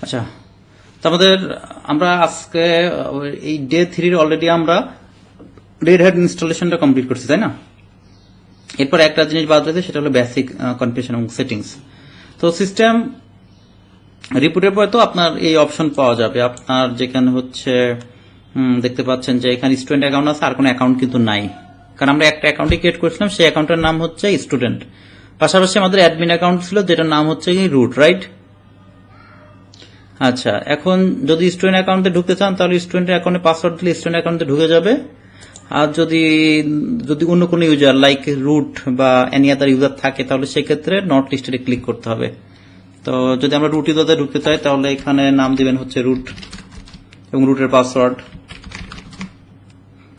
আচ্ছা, তো আমরা আজকে এই ডে 3 অলরেডি আমরা রেড হ্যাট ইনস্টলেশনটা কমপ্লিট করছি, তাই না? এরপর একটা জিনিস বাদ রয়েছে, সেটা হলো বেসিক কনফিগারেশন এবং সেটিংস। তো সিস্টেম রিপোর্টের পরে তো আপনার এই অপশন পাওয়া যাবে। আপনার যেখানে হচ্ছে দেখতে পাচ্ছেন যে এখানে স্টুডেন্ট অ্যাকাউন্ট আছে, আর কোনো অ্যাকাউন্ট কিন্তু নাই, কারণ আমরা একটা অ্যাকাউন্টই ক্রিয়েট করেছিলাম, সেই অ্যাকাউন্টের নাম হচ্ছে স্টুডেন্ট। পাশাপাশি আমাদের অ্যাডমিন অ্যাকাউন্ট ছিল, যেটার নাম হচ্ছে রুট, রাইট? আচ্ছা, এখন যদি স্টুডেন্ট অ্যাকাউন্টে ঢুকতে চান তাহলে স্টুডেন্ট অ্যাকাউন্টে পাসওয়ার্ড দিলে স্টুডেন্ট অ্যাকাউন্টে ঢুকে যাবে। আর যদি অন্য কোনো ইউজার লাইক রুট বা এনি আদার ইউজার থাকে তাহলে সেক্ষেত্রে নট লিস্টেডে ক্লিক করতে হবে। তো যদি আমরা রুট ইউজারে ঢুকতে চাই তাহলে এখানে নাম দিবেন হচ্ছে রুট এবং রুটের পাসওয়ার্ড।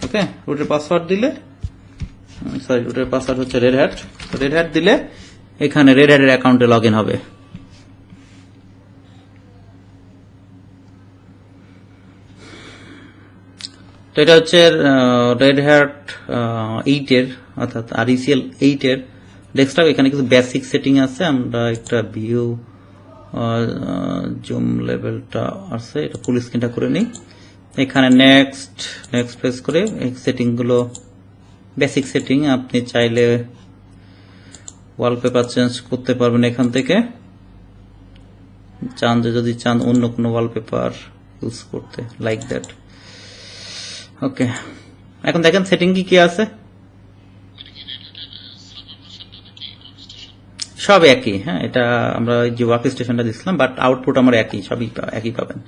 ওকে, রুটের পাসওয়ার্ড দিলে রুটের পাসওয়ার্ড হচ্ছে রেড হ্যাট। রেড হ্যাট দিলে এখানে রেড হ্যাটের অ্যাকাউন্টে লগ ইন হবে। তো এটা হচ্ছে রেড হ্যাট 8 এর অর্থাৎ RECL 8 এর ডেস্কটপ। এখানে কিছু বেসিক সেটিং আছে। আমরা একটা ভিউ জুম লেভেলটা আছে, এটা ফুল স্ক্রিনটা করে নিই। এখানে নেক্সট প্রেস করে এই সেটিংগুলো বেসিক সেটিং। আপনি চাইলে ওয়ালপেপার চেঞ্জ করতে পারবেন এখান থেকে, যদি চান অন্য কোনো ওয়ালপেপার ইউজ করতে, লাইক দ্যাট। ওকে, এখন দেখেন সেটিং কি আছে। সব একই। হ্যাঁ, এটা আমরা যে ওয়ার্ক স্টেশনটা দিচ্ছিলাম, বাট আউটপুট আমার একই, সবই একই পাবেন।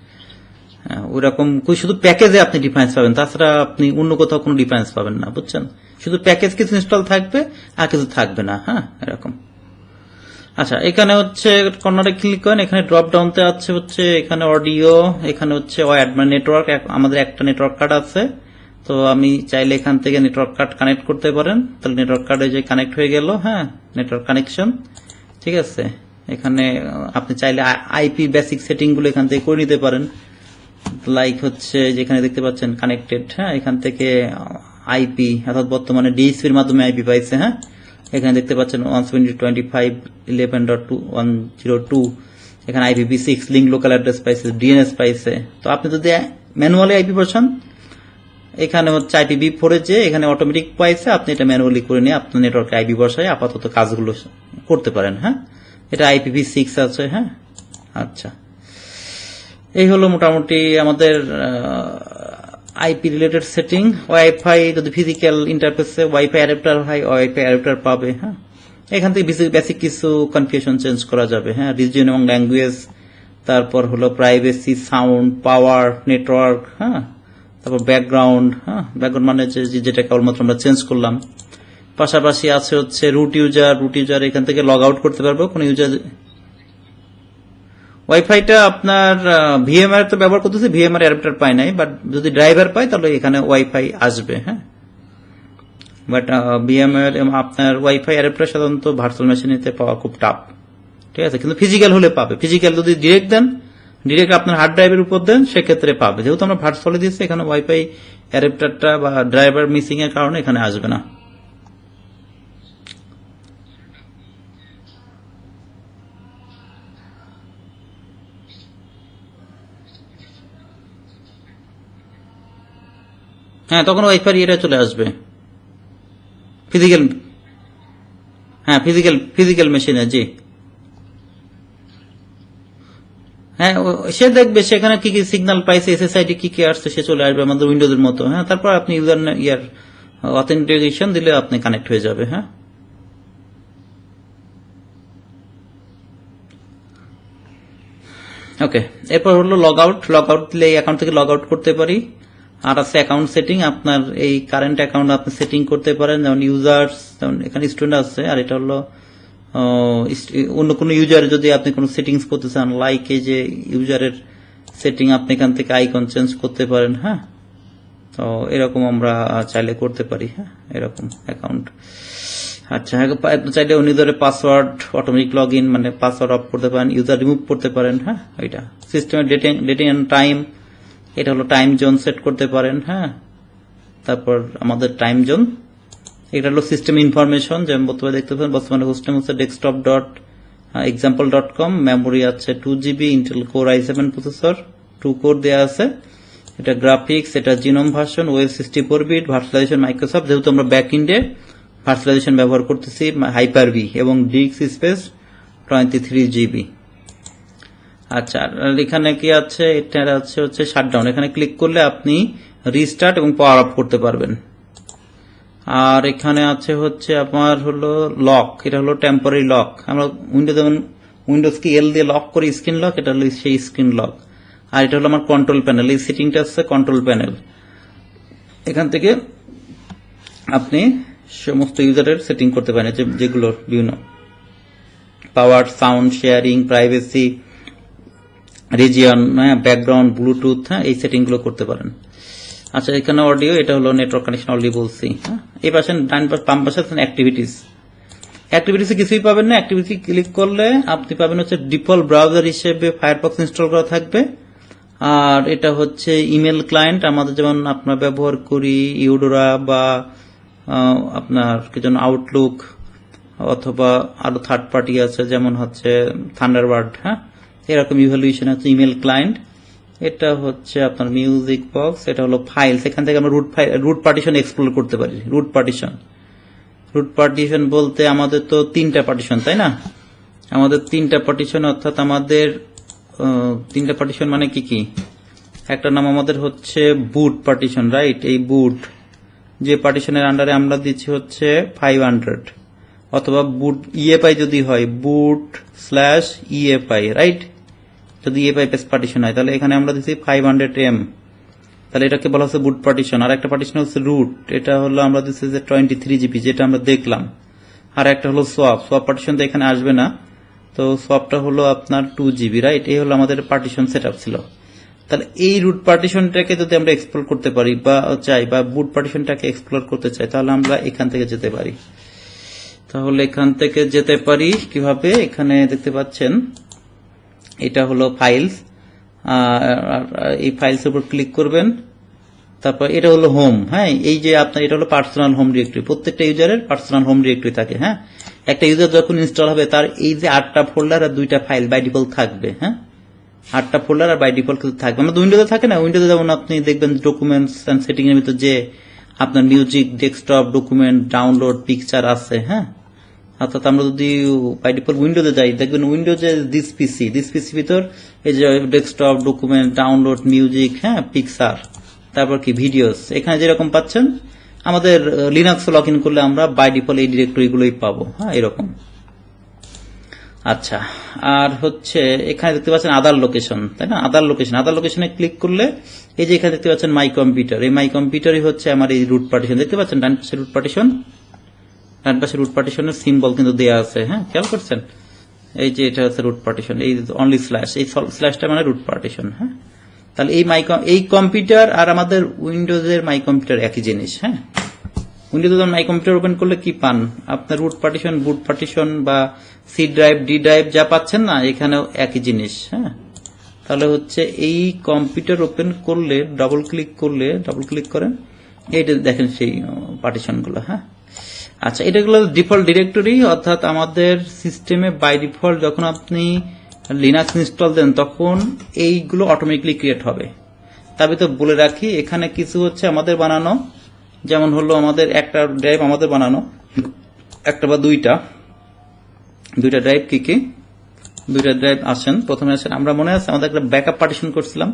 ওইরকম শুধু প্যাকেজে আপনি ডিফারেন্স পাবেন, তাছাড়া আপনি অন্য কোথাও কোনো ডিফারেন্স পাবেন না, বুঝছেন? শুধু প্যাকেজ কিছু ইনস্টল থাকবে আর কিছু থাকবে না। হ্যাঁ, এরকম। আচ্ছা, এখানে হচ্ছে কর্নারে ক্লিক করেন, এখানে ড্রপ ডাউনতে আছে হচ্ছে এখানে অডিও, এখানে হচ্ছে নেটওয়ার্ক। আমাদের একটা নেটওয়ার্ক কার্ড আছে, তো আমি চাইলে এখান থেকে নেটওয়ার্ক কার্ড কানেক্ট করতে পারেন। তাহলে নেটওয়ার্ক কার্ডে যে কানেক্ট হয়ে গেল, হ্যাঁ, নেটওয়ার্ক কানেকশন, ঠিক আছে। এখানে আপনি চাইলে আইপি বেসিক সেটিং গুলো এখান থেকে করে নিতে পারেন, লাইক হচ্ছে যেখানে দেখতে পাচ্ছেন কানেক্টেড। হ্যাঁ, এখান থেকে আইপি অর্থাৎ বর্তমানে ডিএসপির মাধ্যমে আইপি পাইছে। হ্যাঁ, এখানে দেখতে পাচ্ছেন 172.11.102, এখানে IPv6 লিঙ্ক লোকাল অ্যাড্রেস পাইছে, ডিএনএস পাইছে। তো আপনি যদি ম্যানুয়ালি আইপি বসান, এখানে হচ্ছে IPv4 যে এখানে অটোমেটিক পাইছে, আপনি এটা ম্যানুয়ালি করে নিয়ে আপনার নেটওয়ার্কে আইপি বসায় আপাতত কাজগুলো করতে পারেন। হ্যাঁ, এটা IPv6 আছে। হ্যাঁ, আচ্ছা, এই হলো মোটামুটি আমাদের আইপি রিলেটেড সেটিং। ওয়াইফাই যদি ফিজিক্যাল ইন্টারফেসে ওয়াইফাই অ্যাডাপ্টার হয়, ওয়াইফাই অ্যাডাপ্টার পাবে। হ্যাঁ, এখান থেকে বেসিক কিছু কনফিগারেশন চেঞ্জ করা যাবে। হ্যাঁ, রিজিয়ন এবং ল্যাঙ্গুয়েজ, তারপর হলো প্রাইভেসি, সাউন্ড, পাওয়ার, নেটওয়ার্ক। হ্যাঁ, তারপর ব্যাকগ্রাউন্ড। হ্যাঁ, ব্যাকগ্রাউন্ড মানে যেটা কেবলমাত্র আমরা চেঞ্জ করলাম। পাশাপাশি আছে হচ্ছে রুট ইউজার এখান থেকে লগ আউট করতে পারবো কোন ইউজার। ওয়াইফাইটা আপনার ভিএমআর তো ব্যবহার করতেছে, ভিএমআর অ্যাডাপ্টার পাই নাই, বাট যদি ড্রাইভার পাই তাহলে এখানে ওয়াইফাই আসবে। হ্যাঁ, বাট ভিএমআর আপনার ওয়াইফাই অ্যাডাপ্টার সাধারণত ভার্চুয়াল মেশিনেতে পাওয়া খুব টাফ, ঠিক আছে। কিন্তু ফিজিক্যাল হলে পাবে। ফিজিক্যাল যদি ডিরেক্ট আপনার হার্ড ড্রাইভের উপর দেন সেক্ষেত্রে পাবে। যেহেতু আমরা ভার্চুয়ালি দিচ্ছি, এখানে ওয়াইফাই অ্যাডাপ্টারটা বা ড্রাইভার মিসিং এর কারণে এখানে আসবে না। হ্যাঁ, তখন ওয়াইফাই এটা চলে আসবে ফিজিক্যাল। হ্যাঁ, ফিজিক্যাল মেশিনে, জি। হ্যাঁ, সে দেখবে সেখানে কি কি সিগন্যাল পাইছে, SSID কি আসছে, সে চলে আসবে আমাদের উইন্ডোজের মতো। হ্যাঁ, তারপর আপনি ইউজার অথেন্টিকেশন দিলে আপনি কানেক্ট হয়ে যাবে। হ্যাঁ, ওকে। এরপর হলো লগ আউট দিলে এই অ্যাকাউন্ট থেকে লগ আউট করতে পারি। আর আছে অ্যাকাউন্ট সেটিং, আপনার এই কারেন্ট অ্যাকাউন্ট আপনি সেটিং করতে পারেন, যেমন ইউজার্স, যেমন এখানে স্টুডেন্ট আছে। আর এটা হলো অন্য কোনো ইউজার যদি আপনি কোনো সেটিংস করতে চান, লাইক এই যে ইউজারের সেটিং, আপনি এখান থেকে আইকন চেঞ্জ করতে পারেন। হ্যাঁ, তো এরকম আমরা চাইলে করতে পারি। হ্যাঁ, এরকম অ্যাকাউন্ট। আচ্ছা, চাইলে ইউজারের পাসওয়ার্ড অটোমেটিক লগ ইন মানে পাসওয়ার্ড অফ করতে পারেন, ইউজার রিমুভ করতে পারেন। হ্যাঁ, এটা সিস্টেমের ডেটিং এন্ড টাইম, এটা হলো টাইম জোন সেট করতে পারেন। হ্যাঁ, তারপর আমাদের টাইম জোন, এটা হলো সিস্টেম ইনফরমেশন, যেমন বর্তমানে দেখতে পাবেন বর্তমানে হোস্টেম হচ্ছে ডেস্কটপ example.com, মেমোরি আছে 2 GB, Intel core i7 processor, 2 core দেওয়া আছে, এটা গ্রাফিক্স, এটা GNOME version, OS 64 bit, virtualisation Microsoft, যেহেতু আমরা ব্যাকএন্ডে ভার্চুয়ালাইজেশন ব্যবহার করতেছি হাইপার-ভি, এবং ডিস্ক স্পেস 23 GB। আচ্ছা, আর এখানে কি আছে, এটা আছে হচ্ছে শাটডাউন, এখানে ক্লিক করলে আপনি রিস্টার্ট এবং পাওয়ার অফ করতে পারবেন। আর এখানে আছে হচ্ছে আপনার হলো লক, এটা হলো টেম্পোরারি লক, আমরা উইন্ডোজ যেমন উইন্ডোজ কি এল দিয়ে লক করি স্ক্রিন লক, এটা হলো সেই স্ক্রিন লক। আর এটা হলো আমার কন্ট্রোল প্যানেল, এই সেটিংটা আছে কন্ট্রোল প্যানেল, এখান থেকে আপনি সমস্ত ইউজারের সেটিং করতে পারেন, যেগুলোর বিভিন্ন power, sound, sharing, privacy, region, background, bluetooth, এই সেটিংগুলো করতে পারেন। আচ্ছা, এখানে অডিও, এটা হলো নেটওয়ার্ক কানেকশন অলরেডি বলছি। এই পাশে ডান পাশ বাম পাশে আছেন অ্যাক্টিভিটিস, অ্যাক্টিভিটিসে কিছুই পাবেন না। অ্যাক্টিভিটি ক্লিক করলে আপনি পাবেন হচ্ছে ডিফল্ট ব্রাউজার হিসেবে ফায়ারফক্স ইনস্টল করা থাকবে। আর এটা হচ্ছে ইমেল ক্লায়েন্ট, আমাদের যেমন আপনার ব্যবহার করি ইউডোরা বা আপনার কি যেন আউটলুক, অথবা আরো থার্ড পার্টি আছে যেমন হচ্ছে থান্ডারবার্ড, এরকম ইভ্যালুয়েশন আছে ইমেল ক্লায়েন্ট। এটা হচ্ছে আপনার মিউজিক বক্স, এটা হলো ফাইলস, এখান থেকে আমরা রুট পার্টিশন এক্সপ্লোর করতে পারি। রুট পার্টিশন বলতে আমাদের তো 3টা পার্টিশন, তাই না? আমাদের 3টা পার্টিশন, অর্থাৎ আমাদের 3টা পার্টিশন মানে কি কি? একটা নাম আমাদের হচ্ছে বুট পার্টিশন, রাইট? এই বুট যে পার্টিশনের আন্ডারে আমরা দিচ্ছি হচ্ছে 500, অথবা বুট ইএপাই যদি হয় বুট স্ল্যাশ ইএপাই, রাইট? যদি ইএপাই পেস পার্টিশন হয় তাহলে এখানে আমরা দিচ্ছি 500M, তাহলে এটাকে বলা হচ্ছে বুট পার্টিশন। আর একটা পার্টিশন হচ্ছে রুট, এটা হলো আমরা দিচ্ছি যে 23 GB, যেটা আমরা দেখলাম। আর একটা হলো সোয়াপ পার্টিশন তো এখানে আসবে না, তো সোয়াপটা হলো আপনার 2 GB, রাইট? এই হলো আমাদের পার্টিশন সেট আপ ছিল। তাহলে এই রুট পার্টিশনটাকে যদি আমরা এক্সপ্লোর করতে পারি বা চাই, বা বুট পার্টিশনটাকে এক্সপ্লোর করতে চাই, তাহলে আমরা এখান থেকে যেতে পারি। কিভাবে? এখানে দেখতে পাচ্ছেন এটা হলো ফাইলস, এই ফাইলস উপর ক্লিক করবেন, তারপর এটা হলো হোম। এই যে আপনার এটা হলো পার্সোনাল হোম ডিরেক্টরি, প্রত্যেকটা ইউজারের পার্সোনাল হোম ডিরেক্টরি থাকে। একটা ইউজার যখন ইনস্টল হবে তার এই যে 8টা ফোল্ডার আর 2টা ফাইল বাই ডিফল্ট থাকবে। 8টা ফোল্ডার আর বাই ডিফল্ট থাকবে। আমাদের উইন্ডোজে থাকে না, উইন্ডোজে যেমন আপনি দেখবেন ডকুমেন্টস এন্ড সেটিং এর ভিতর যে আপনার music, desktop, document, download, picture আছে। অর্থাৎ আমরা যদি বাই ডিফল্ট উইন্ডোজে যাই, দেখবেন উইন্ডোজে দিস পিসি ভিতর এই যে desktop, document, download, music, picture, তারপর কি ভিডিওস, এখানে যেরকম পাচ্ছেন আমাদের লিনাক্স লগ ইন করলে আমরা বাই ডিফল্ট এই ডিরেক্টরিগুলোই পাবো। এরকম। আচ্ছা, আর হচ্ছে এখানে দেখতে পাচ্ছেন আদার লোকেশন, তাই না? আদার লোকেশনে ক্লিক করলে এই যে এখানে দেখতে পাচ্ছেন মাই কম্পিউটার, এই মাই কম্পিউটারই হচ্ছে আমার এই রুট পার্টিশন। দেখতে পাচ্ছেন ডান পাশে রুট পার্টিশনের সিম্বল কিন্তু দেয়া আছে। খেয়াল করছেন? এই যে এটা হচ্ছে রুট পার্টিশন, এই অনলি স্ল্যাশ, এই স্ল্যাশটা মানে রুট পার্টিশন। তাহলে এই কম্পিউটার আর আমাদের উইন্ডোজের মাই কম্পিউটার একই জিনিস। উইন্ডোজে মাই কম্পিউটার ওপেন করলে কি পান? আপনার রুট পার্টিশন, বুট পার্টিশন বা সি ড্রাইভ, ডি ড্রাইভ যা পাচ্ছেন না, এখানেও একই জিনিস। তাহলে হচ্ছে এই কম্পিউটার ওপেন করলে ডাবল ক্লিক করেন, এইটা দেখেন সেই পার্টিশনগুলো। আচ্ছা, এটাগুলো ডিফল্ট ডিরেক্টরি, অর্থাৎ আমাদের সিস্টেমে বাই ডিফল্ট যখন আপনি লিনাক্স ইনস্টল দেন তখন এইগুলো অটোমেটিকলি ক্রিয়েট হবে। তবে তো বলে রাখি, এখানে কিছু হচ্ছে আমাদের বানানো, যেমন হলো আমাদের একটা ড্রাইভ আমাদের বানানো, একটা বা দুইটা ড্রাইভ। কি 2টা ড্রাইভ আসেন, প্রথমে আসেন, আমরা মনে আছে আমাদের একটা ব্যাকআপ পার্টিশন করছিলাম।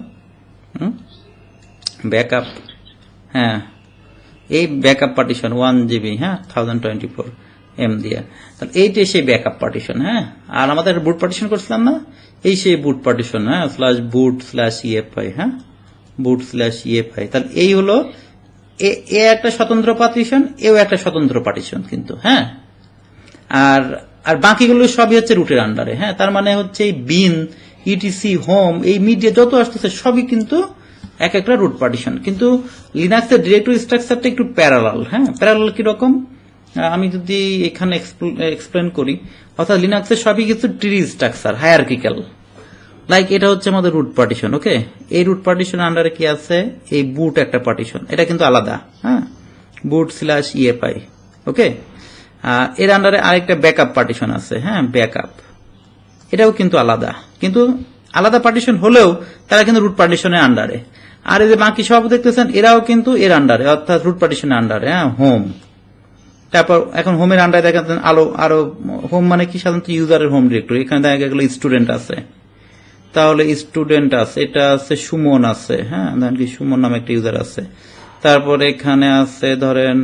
ব্যাকআপ, এই ব্যাকআপ পার্টিশন 1 GB, 1024M দিয়ে, তাহলে এইটাই সেই ব্যাকআপ পার্টিশন। আর আমাদের বুট পার্টিশন করছিলাম না, এই সেই বুট পার্টিশন, /boot/efi, boot/efi। তাহলে এই হলো এ একটা স্বতন্ত্র পার্টিশন, এও একটা স্বতন্ত্র পার্টিশন কিন্তু। আর বাকিগুলো সবই হচ্ছে রুটের আন্ডারে। তার মানে হচ্ছে এই বিন, ইটিসি, হোম, এই মিডিয়া যত আসতেছে সবই কিন্তু এক একটা রুট পার্টিশন। কিন্তু লিনাক্সের ডিরেক্টরি স্ট্রাকচারটা একটু প্যারালাল। প্যারালাল কিরকম আমি যদি এখানে এক্সপ্লেন করি, অর্থাৎ লিনাক্সের সবই কিছু ট্রি স্ট্রাকচার, হায়ারার্কিক্যাল। লাইক এটা হচ্ছে আমাদের রুট পার্টিশন, ওকে? এই রুট পার্টিশন আন্ডারে কি আছে? এই বুট একটা পার্টিশন, এটা কিন্তু আলাদা, boot/efi, ওকে? এর আন্ডারে আরেকটা ব্যাকআপ পার্টিশন আছে, ব্যাকআপ, এটাও কিন্তু আলাদা, কিন্তু আলাদা পার্টিশন হলেও তারা কিন্তু রুট পার্টিশনের আন্ডারে। আর এই যে বাকি সব দেখতেছেন এরাও কিন্তু এর আন্ডারে, অর্থাৎ রুট পার্টিশনের আন্ডারে। হ্যাঁ, হোম, তারপর এখন হোমের আন্ডারে দেখেন আরো হোম মানে কি, সাধারণত ইউজারের হোম ডিরেক্টরি। এখানে দেখা গেল স্টুডেন্ট আছে, তাহলে স্টুডেন্ট আছে, এটা আছে সুমন আছে। হ্যাঁ, ধরেন কি সুমন নামে একটা ইউজার আছে। তারপরে এখানে আছে ধরেন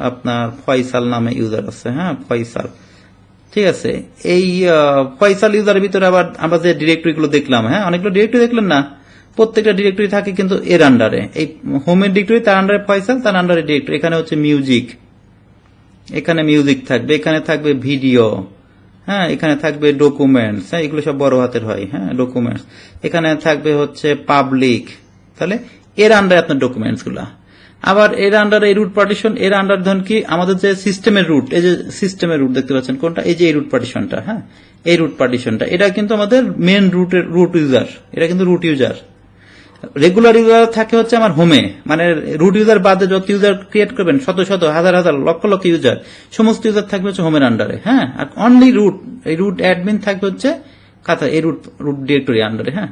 আপনার ফয়সাল নামে ইউজার আছে। হ্যাঁ, ফয়সাল, ঠিক আছে। এই ফয়সাল ইউজারের ভিতরে আবার আমরা যে ডিরেক্টরি গুলো দেখলাম, হ্যাঁ অনেকগুলো ডিরেক্টরি দেখলেন না, প্রত্যেকটা ডিরেক্টরি থাকে কিন্তু এর আন্ডারে। এই হোমের ডিরেক্টরি, তার আন্ডারে ফয়সাল, তার আন্ডারে ডিরেক্টরি। এখানে হচ্ছে মিউজিক, এখানে মিউজিক থাকবে, এখানে থাকবে ভিডিও, হ্যাঁ এখানে থাকবে ডকুমেন্টস, হ্যাঁ এগুলো সব বড় হাতের হয়। হ্যাঁ, ডকুমেন্টস, এখানে থাকবে হচ্ছে পাবলিক, তাহলে এর আন্ডারে আপনার ডকুমেন্টস গুলা। আবার এর আন্ডারে এই রুট পার্টিশন, এর আন্ডার ধরুন কি আমাদের যে সিস্টেমের রুট, এই যে সিস্টেমের রুট দেখতে পাচ্ছেন কোনটা, এই যে এই রুট পার্টিশনটা। হ্যাঁ, এই রুট পার্টিশনটা, এটা কিন্তু আমাদের মেন রুট ইউজার, এটা কিন্তু রুট ইউজার। রেগুলার ইউজার থাকে হচ্ছে আমার হোমে, মানে রুট ইউজার বাদে যত ইউজার ক্রিয়েট করবেন, শত শত হাজার হাজার লক্ষ লক্ষ ইউজার, সমস্ত ইউজার থাকবে হচ্ছে হোমের আন্ডারে। হ্যাঁ, আর অনলি রুট, এই রুট অ্যাডমিন থাকবে হচ্ছে খাতা, এই রুট ডিরেক্টরি আন্ডারে। হ্যাঁ,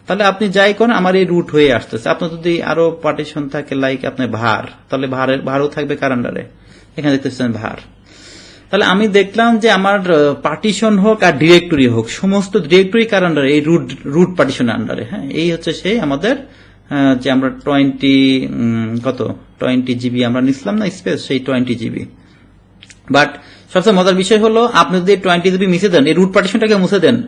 তাহলে আপনি যাই করেন আমার এই রুট হয়ে আসতেছে। আপনার যদি আরো পার্টিশন থাকে লাইক আপনার ভার, তাহলে ভারও থাকবে কার আন্ডারে, এখানে দেখতেছেন ভার। তাহলে আমি দেখলাম যে আমার পার্টিশন হোক আর ডিরেক্টরি হোক, সমস্ত ডিরেক্টরি কার আন্ডারে, এই রুট পার্টিশনের আন্ডারে। হ্যাঁ, এই হচ্ছে সেই আমাদের যে আমরা 20 জিবি আমরা নিছিলাম না স্পেস, সেই 20 জিবি। বাট সবচেয়ে মজার বিষয় হলো আপনি যদি 20 জিবি মিশে দেন, এই রুট পার্টিশনটাকে মুছে দেন,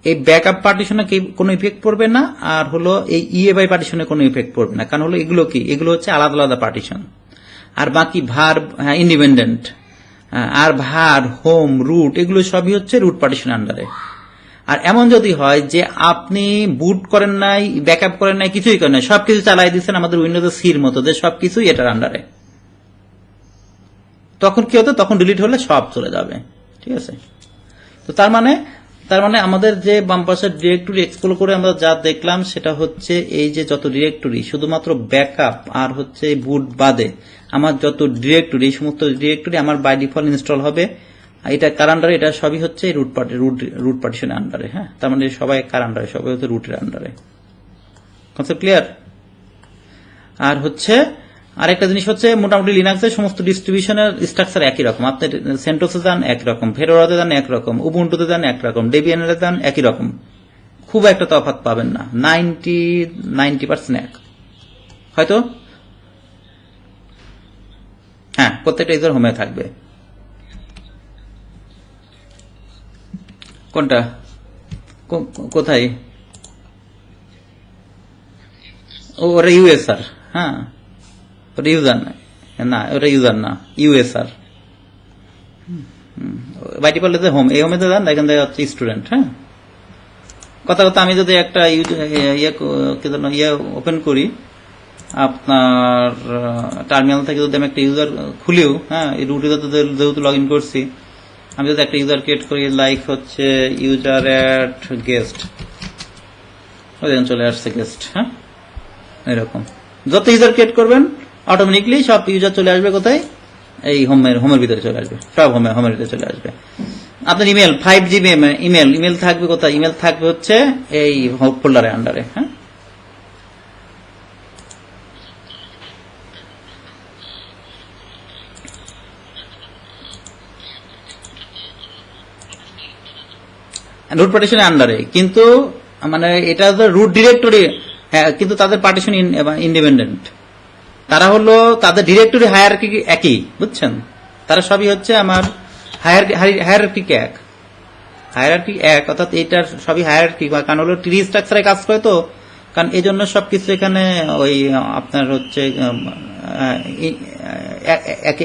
এই ব্যাকআপ পার্টিশনে কোনো ইফেক্ট পড়বে না, আর হলো এই ইএবাই পার্টিশনে কোনো ইফেক্ট পড়বে না। কারণ হলো এগুলো কি, এগুলো হচ্ছে আলাদা আলাদা পার্টিশন। আর বাকি ভার ইন্ডিপেন্ডেন্ট, আর ভার, হোম, রুট এগুলো সবই হচ্ছে রুট পার্টিশন আন্ডারে। আর এমন যদি হয় যে আপনি বুট করেন নাই, ব্যাকআপ করেন নাই, কিছুই করেন নাই, সবকিছু চালাই দিচ্ছেন আমাদের উইন্ডোজ সির মতো, যে সবকিছুই এটার আন্ডারে, তখন কি হতো, তখন ডিলিট হলে সব চলে যাবে। ঠিক আছে, তো তার মানে আমাদের যে বাম পাশের ডিরেক্টরি এক্সপ্লোর করে আমরা যা দেখলাম সেটা হচ্ছে এই যে যত ডিরেক্টরি, শুধুমাত্র ব্যাকআপ আর হচ্ছে বুট বাদে আমার যত ডিরেক্টরি, এই সমস্ত ডিরেক্টরি আমার বাই ডিফল্ট ইনস্টল হবে। এটা কার আন্ডারে, এটা সবই হচ্ছে রুট পার্টিশনের আন্ডারে। হ্যাঁ, তার মানে সবাই কার আন্ডারে, সবাই হচ্ছে রুটের আন্ডারে। Concept clear? আর হচ্ছে আরেকটা জিনিস হচ্ছে মোটামুটি লিনাক্সের সমস্ত ডিস্ট্রিবিউশনের স্ট্রাকচার একই রকম। আপনি সেন্টোসে যান একরকম, ফেডোরাতে যান একরকম, উবুন্টুতে যান একরকম, ডেবিয়ানে যান একই রকম, খুব একটা তফাৎ পাবেন না, 90% এক হয়তো। হ্যাঁ, প্রত্যেকটা ইউজার হোমে থাকবে। কোনটা কোথায়? ওরা ইউএসআর। হ্যাঁ, ওটা ইউজার না, ওটা ইউজার না, ইউএসআর। বাই ডিফল্ট হোম, এই হোমে যান, এখান থেকে হচ্ছে স্টুডেন্ট। হ্যাঁ, কথা আমি যদি একটা ইয়ে ওপেন করি আপনার টার্মিনাল থেকে, যদি আমি একটা ইউজার খুলিও, হ্যাঁ এই রুট ইউজার যেহেতু লগ ইন করছি, আমি যদি একটা ইউজার ক্রিয়েট করি লাইক হচ্ছে ইউজার অ্যাট গেস্ট, চলে আসছে গেস্ট। হ্যাঁ, এরকম যত ইউজার ক্রিয়েট করবেন অটোমেটিকলি সব ইউজার চলে আসবে কোথায়, এই হোমের ভিতরে চলে আসবে, সব হোমের ভিতরে চলে আসবে। আপনার ইমেল 5 জিবি ইমেল থাকবে কোথায়, ইমেল থাকবে হচ্ছে এই ফোল্ডারের আন্ডারে। হ্যাঁ, রুট পার্টিশনের আন্ডারে, কিন্তু মানে এটা রুট ডিরেক্টরি। হ্যাঁ, কিন্তু তাদের পার্টিশন ইন্ডিপেন্ডেন্ট, তারা হলো তাদের ডিরেক্টরি হায়ারার্কি একই, বুঝছেন? তারা সবই হচ্ছে আমার হায়ারার্কি এক, অর্থাৎ এটার সবই হায়ারার্কি, কারণ হলো ট্রি স্ট্রাকচারে কাজ করে তো, কারণ এই জন্য সবকিছু এখানে ওই আপনার হচ্ছে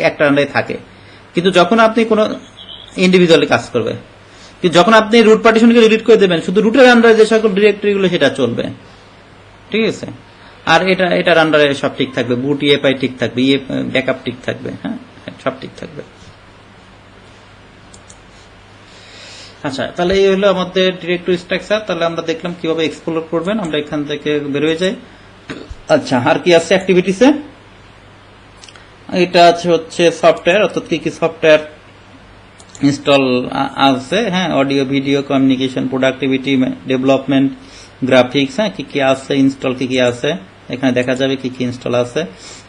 একটা আন্ডারে থাকে। কিন্তু যখন আপনি কোনো ইন্ডিভিজুয়ালি কাজ করবে, কিন্তু যখন আপনি রুট পার্টিশনকে ডিলিট করে দেবেন, শুধু রুটের আন্ডারে যে সকল ডিরেক্টরি গুলো সেটা চলবে। ঠিক আছে, আর এটার আন্ডারে সব ঠিক থাকবে, বুট ইএপাই ঠিক থাকবে, ব্যাকআপ ঠিক থাকবে। হ্যাঁ, সব ঠিক থাকবে। আচ্ছা, তাহলে এই হলো আমাদের ডিরেক্টরি স্ট্রাকচার। তাহলে আমরা দেখলাম কিভাবে এক্সপ্লোর করবেন, আমরা এখান থেকে বের হয়ে যাই। আচ্ছা, আর কি আছে অ্যাক্টিভিটিসে? এটা আছে হচ্ছে সফটওয়্যার, অর্থাৎ কি কি সফটওয়্যার ইনস্টল আছে, হ্যাঁ, audio video communication, productivity, development, graphics, হ্যাঁ, কি কি আছে, ইনস্টল কি কি আছে এখানে দেখা যাবে কি কি ইনস্টল আছে।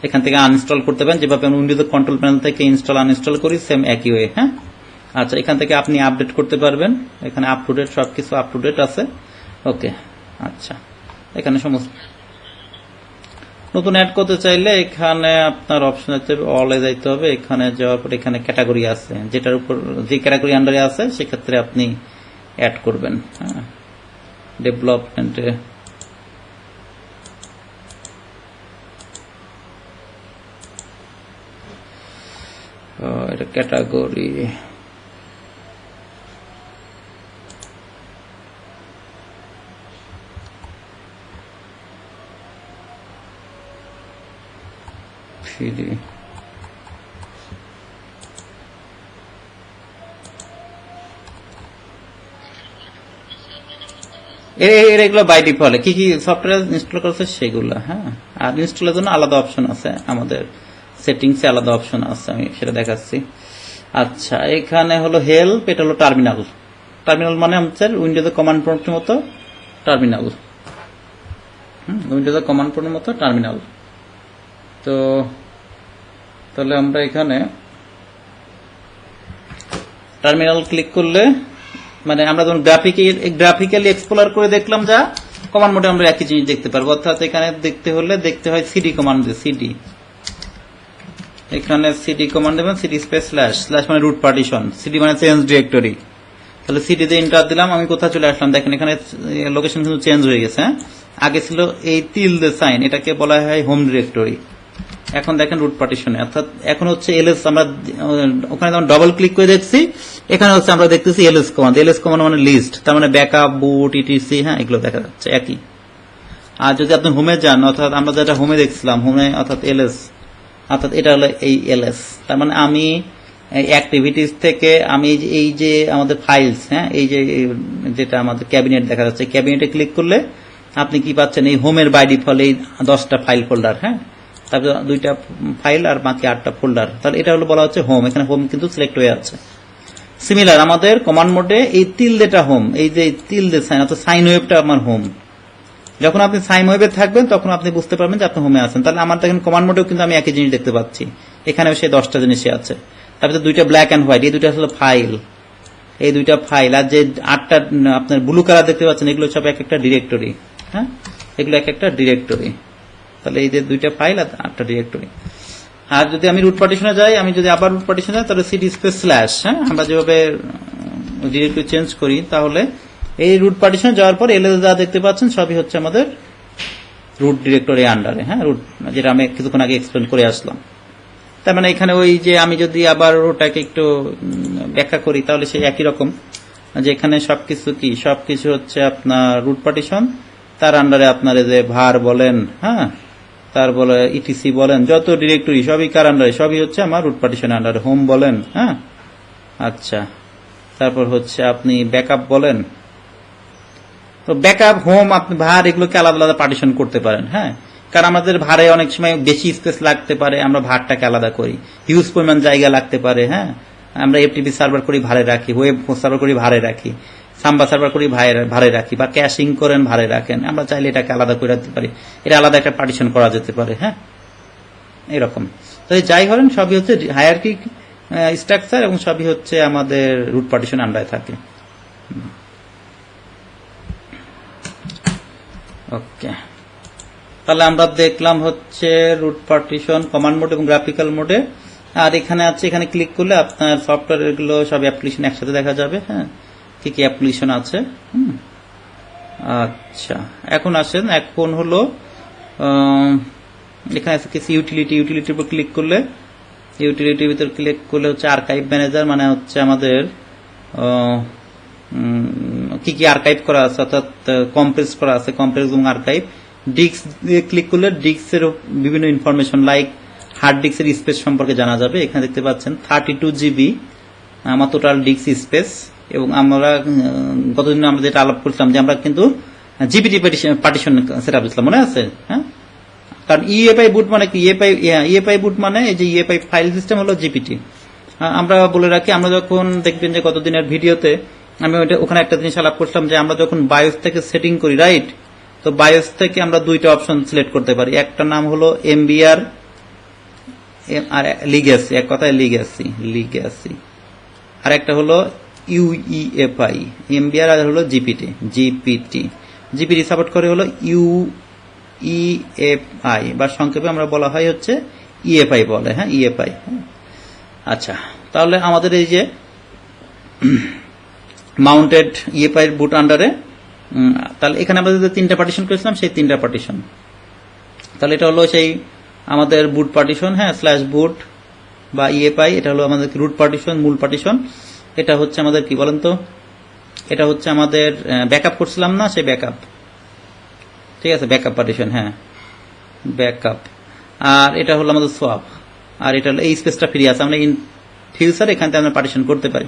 এখান থেকে আনইনস্টল করতে পারেন, যেভাবে আমি উইন্ডোজ কন্ট্রোল প্যানেল থেকে ইনস্টল আনইনস্টল করি সেম একই ওয়ে, হ্যাঁ। আচ্ছা, এখান থেকে আপনি আপডেট করতে পারবেন, এখানে আপ টু ডেট সবকিছু আপ টু ডেট আছে। ওকে, আচ্ছা, এখানে সমস্ত নতুন অ্যাড করতে চাইলে এখানে আপনার অপশন হচ্ছে অলে যাইতে হবে, এখানে যাওয়ার পর এখানে ক্যাটাগরি আছে, যেটার উপর যে ক্যাটাগরি আন্ডারে আছে সেক্ষেত্রে আপনি অ্যাড করবেন, হ্যাঁ। ডেভেলপমেন্টে এটা ক্যাটাগরি, ফ্রি, এগুলো বাই ডিফল্ট কি কি সফটওয়্যার ইনস্টল করছে সেগুলো, হ্যাঁ। আর ইনস্টলের জন্য আলাদা অপশন আছে, আমাদের সেটিংসে আলাদা অপশন আছে, আমি সেটা দেখাচ্ছি। আচ্ছা, এখানে হলো হেল্প, এটা হলো টার্মিনাল। টার্মিনাল মানে হচ্ছে উইন্ডোজে কমান্ড প্রম্পটের মতো টার্মিনাল, উইন্ডোজে কমান্ড প্রম্পটের মতো টার্মিনাল। তো তাহলে আমরা এখানে টার্মিনাল ক্লিক করলে, মানে আমরা যখন গ্রাফিক্যালি এক্সপ্লোর করে দেখলাম, যা কমান্ড মোডে আমরা একই জিনিস দেখতে পারবো। অর্থাৎ এখানে দেখতে হলে দেখতে হয় সিডি কমান্ড, সিডি, এখানে সিডি কমান্ড দেবেন, সিডি স্পেস স্ল্যাশ, স্ল্যাশ মানে রুট পার্টিশন, সিডি মানে চেঞ্জ ডিরেক্টরি। তাহলে সিডি তে এন্টার দিলাম, আমি কোথায় চলে আসলাম দেখেন, এখানে লোকেশন কিন্তু চেঞ্জ হয়ে গেছে, হ্যাঁ। আগে ছিল এই টিলডে সাইন, এটাকে বলা হয় হোম ডিরেক্টরি, এখন দেখেন রুট পার্টিশনে। অর্থাৎ এখন হচ্ছে এলএস, আমরা ওখানে যখন ডবল ক্লিক করে দেখছি, এখানে হচ্ছে আমরা দেখতেছি এলএস কমান্ড। এলএস কমান্ড মানে লিস্ট, তার মানে ব্যাকআপ, বুট, ইটিসি, হ্যাঁ, এগুলো দেখা যাচ্ছে একই। আর যদি আপনি হোমে যান, অর্থাৎ আমরা যেটা হোমে দেখছিলাম, হোমে অর্থাৎ এলএস, অর্থাৎ এটা হলো এই এলএস, তার মানে আমি অ্যাক্টিভিটিস থেকে আমি এই যে আমাদের ফাইলস, হ্যাঁ, এই যে যেটা আমাদের ক্যাবিনেট দেখা যাচ্ছে, ক্যাবিনেটে ক্লিক করলে আপনি কি পাচ্ছেন, এই হোমের বাই ডিফল্ট এই 10টা ফাইল ফোল্ডার, হ্যাঁ, তারপর 2টা ফাইল আর বাকি 8টা ফোল্ডার। তাহলে এটা হলো বলা হচ্ছে হোম, এখানে হোম কিন্তু সিলেক্ট হয়ে আছে। সিমিলার আমাদের কমান্ড মোডে এই টিলডেটা হোম, এই যে টিলডে সাইন অর্থাৎ সাইন ওয়েভটা আমার হোম। যখন আপনি সাইন ওয়েভে থাকবেন তখন আপনি বুঝতে পারবেন যে আপনি হোমে আছেন। তাহলে আমার দেখেন কমান্ড মোডেও কিন্তু আমি একই জিনিস দেখতে পাচ্ছি, এখানেও সেই 10টা জিনিসই আছে। তারপরে 2টা ব্ল্যাক অ্যান্ড হোয়াইট, এই 2টা হলো ফাইল, এই 2টা ফাইল, আর যে 8টা আপনার ব্লু কালার দেখতে পাচ্ছেন এগুলো সব এক একটা ডিরেক্টরি, হ্যাঁ, এগুলো এক একটা ডিরেক্টরি। তাহলে এই যে 2টা ফাইল আর 8টা ডিরেক্টরি। আর যদি আমি রুট পার্টিশনে যাই, আমি যদি আবার রুট পার্টিশনে যাই, তাহলে সিডি স্পেস স্ল্যাশ, হ্যাঁ, আমরা যেভাবে ডিরেক্টরি চেঞ্জ করি, তাহলে এই রুট পার্টিশনে যাওয়ার পর এলএস যা দেখতে পাচ্ছেন সবই হচ্ছে আমাদের রুট ডিরেক্টরি আন্ডারে, হ্যাঁ, রুট, যেটা আমি কিছুক্ষণ আগে এক্সপ্লেন করে আসলাম। তার মানে এখানে ওই যে আমি যদি আবার ওটাকে একটু ব্যাখ্যা করি, তাহলে সেই একই রকম, যে এখানে সবকিছু কি, সবকিছু হচ্ছে আপনার রুট পার্টিশন, তার আন্ডারে আপনার যে ভার বলেন, হ্যাঁ, তারপরে ইটিসি বলেন, যত ডিরেক্টরি সবই কার আন্ডারে, সবই হচ্ছে আমার রুট পার্টিশন আন্ডারে। হোম বলেন, হ্যাঁ, আচ্ছা, তারপর হচ্ছে আপনি ব্যাকআপ বলেন, তো ব্যাকআপ, হোম, আপনি ভার, এগুলোকে আলাদা আলাদা পার্টিশন করতে পারেন, হ্যাঁ। কারণ আমাদের ভারে অনেক সময় বেশি স্পেস লাগতে পারে, আমরা ভারটাকে আলাদা করি, হিউজ পরিমাণ জায়গা লাগতে পারে, হ্যাঁ। আমরা এফটিপি সার্ভার করি ভারে রাখি, ওয়েব সার্ভার করি ভারে রাখি, সাম্বা সার্ভার করি ভারে রাখি, বা ক্যাশিং করেন ভারে রাখেন, আমরা চাইলে এটাকে আলাদা করে রাখতে পারি, এটা আলাদা একটা পার্টিশন করা যেতে পারে, হ্যাঁ, এরকম। তো যাই হলেন সবই হচ্ছে হায়ারার্কি স্ট্রাকচার, এবং সবই হচ্ছে আমাদের রুট পার্টিশন আন্ডারে থাকে। ওকে, তাহলে আমরা দেখলাম হচ্ছে রুট পার্টিশন কমান্ড মোড এবং গ্রাফিক্যাল মোডে। আর এখানে আছে, এখানে ক্লিক করলে আপনার সফটওয়্যার গুলো সব অ্যাপ্লিকেশন একসাথে দেখা যাবে, হ্যাঁ, কি কি অ্যাপ্লিকেশন আছে। আচ্ছা, এখন আসেন, এখন হলো এখানে আছে কিছু ইউটিলিটি, ইউটিলিটির উপর ক্লিক করলে, ইউটিলিটির ভিতর ক্লিক করলে হচ্ছে আর্কাইভ ম্যানেজার, মানে হচ্ছে আমাদের কি কি আর্কাইভ করা আছে, অর্থাৎ কম্প্রেস করা আছে, কম্প্রেস এবং আর্কাইভ। ডিস্ক দিয়ে ক্লিক করলে ডিস্কের বিভিন্ন ইনফরমেশন লাইক হার্ড ডিস্কের স্পেস সম্পর্কে জানা যাবে। এখানে দেখতে পাচ্ছেন 32 GB আমার টোটাল ডিস্ক স্পেস, এবং আমরা গতদিন আমরা যেটা আলাপ করছিলাম যে আমরা কিন্তু জিপিটি পার্টিশন সেট আপ দিচ্ছিলাম, মনে আছে, হ্যাঁ। কারণ ইএফআই বুট মানে কি, ইএফআই বুট মানে এই যে ইএফআই ফাইল সিস্টেম হলো জিপিটি। আমরা বলে রাখি, আমরা যখন দেখবেন যে গতদিনের ভিডিওতে আমি ওখানে একটা জিনিস আলাপ করলাম যে আমরা যখন বায়োস থেকে সেটিং করি, রাইট, তো বায়োস থেকে আমরা দুইটা অপশন সিলেক্ট করতে পারি। একটা নাম হলো এমবিআর আর লিগ্যাসি, এক কথায় লিগ্যাসি, আর একটা হলো ইউইএফআই, এমবিআর আর হলো জিপিটি সাপোর্ট করে হলো ইউইএফআই, বা সংক্ষেপে আমরা বলা হয় হচ্ছে ইএফআই বলে, হ্যাঁ, ইএফআই। আচ্ছা, তাহলে আমাদের এই যে মাউন্টেড ইএফআই বুট আন্ডারে, তাহলে এখানে আমরা যে তিনটা পার্টিশন করেছিলাম সেই তিনটা পার্টিশন, তাহলে এটা হলো সেই আমাদের বুট পার্টিশন, হ্যাঁ, স্ল্যাশ বুট বা ইএফআই, এটা হলো আমাদের রুট পার্টিশন, মূল পার্টিশন। এটা হচ্ছে আমাদের কি বলেন তো, এটা হচ্ছে আমাদের ব্যাকআপ করছিলাম না, সেই ব্যাকআপ, ঠিক আছে, ব্যাকআপ পার্টিশন, হ্যাঁ, ব্যাকআপ। আর এটা হলো আমাদের সোয়াপ, আর এটা হলো এই স্পেসটা ফ্রি আছে, আমরা ইন ফিউচার এখান থেকে আমরা পার্টিশন করতে পারি।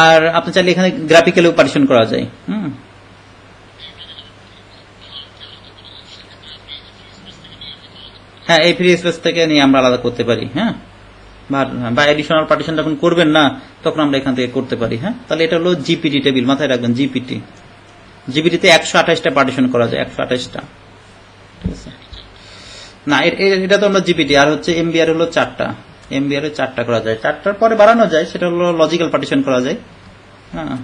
আর আপনি চাইলে এখানে গ্রাফিক্যালিও পার্টিশন করা যায়। হ্যাঁ, এই ফ্রি স্পেস থেকে নিয়ে আমরা আলাদা করতে পারি, হ্যাঁ, বা এডিশনাল পার্টিশন যখন করবেন না তখন আমরা এখান থেকে করতে পারি। হ্যাঁ, তাহলে এটা হলো জিপিটি টেবিল, মাথায় রাখবেন, জিপিটিতে 128টা পার্টিশন করা যায়, 128টা, ঠিক আছে। না, এটা তো আমরা জিপিটি, আর হচ্ছে এমবিআর হলো 4টা, এমবিআর 4টা করা যায়, 4টার পরে বাড়ানো যায়, সেটা হলো লজিক্যাল পার্টিশন করা যায়। হ্যাঁ,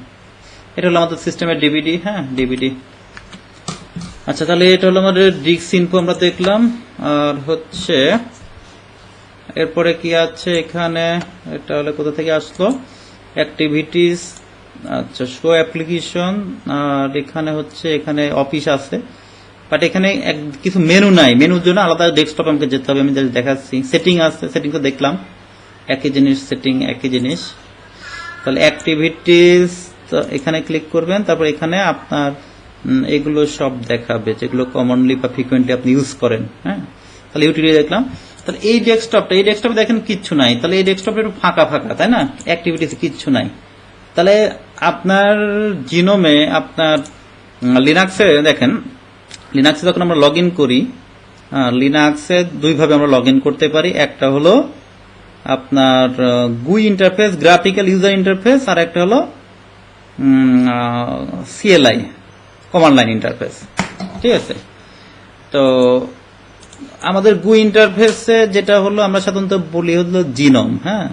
এটা হলো আমাদের সিস্টেমের ডিভিডি, হ্যাঁ, ডিভিডি। আচ্ছা, তাহলে এটা হলো আমাদের ডিস্ক ইনফো আমরা দেখলাম। আর হচ্ছে এরপরে কি আছে এখানে, এটা হলো কোথা থেকে আসলো, অ্যাক্টিভিটিস, আচ্ছা, শো অ্যাপ্লিকেশন। আর এখানে হচ্ছে এখানে অফিস আছে, বাট এখানে কিছু মেনু নাই, মেনুর জন্য আলাদা ডেস্কটপ আমাকে যেতে হবে, আমি দেখাচ্ছি। সেটিং আছে, সেটিং তো দেখলাম, একই জিনিস, সেটিং একই জিনিস। তাহলে অ্যাক্টিভিটিস, তো এখানে ক্লিক করবেন, তারপর এখানে আপনার এগুলো সব দেখাবে যেগুলো কমনলি বা ফ্রিকোয়েন্টলি আপনি ইউজ করেন। হ্যাঁ, তাহলে ইউটিলিটি দেখলাম। তাহলে এই ডেস্কটপে দেখেন কিচ্ছু নাই, তাহলে এই ডেস্কটপটা একটু ফাঁকা ফাঁকা, তাই না, অ্যাক্টিভিটিস কিচ্ছু নাই। তাহলে আপনার জিনোমে, আপনার লিনাক্সে দেখেন, লিনাক্সে যখন আমরা লগ ইন করি, লিনাক্সে দুইভাবে আমরা লগ ইন করতে পারি। একটা হলো আপনার গুই ইন্টারফেস, গ্রাফিক্যাল ইউজার ইন্টারফেস, আর একটা হলো সিএলআই, কমান্ড লাইন ইন্টারফেস, ঠিক আছে। তো আমাদের গুই ইন্টারফেসে যেটা হলো আমরা সাধারণত বলি হলো জিনোম, হ্যাঁ,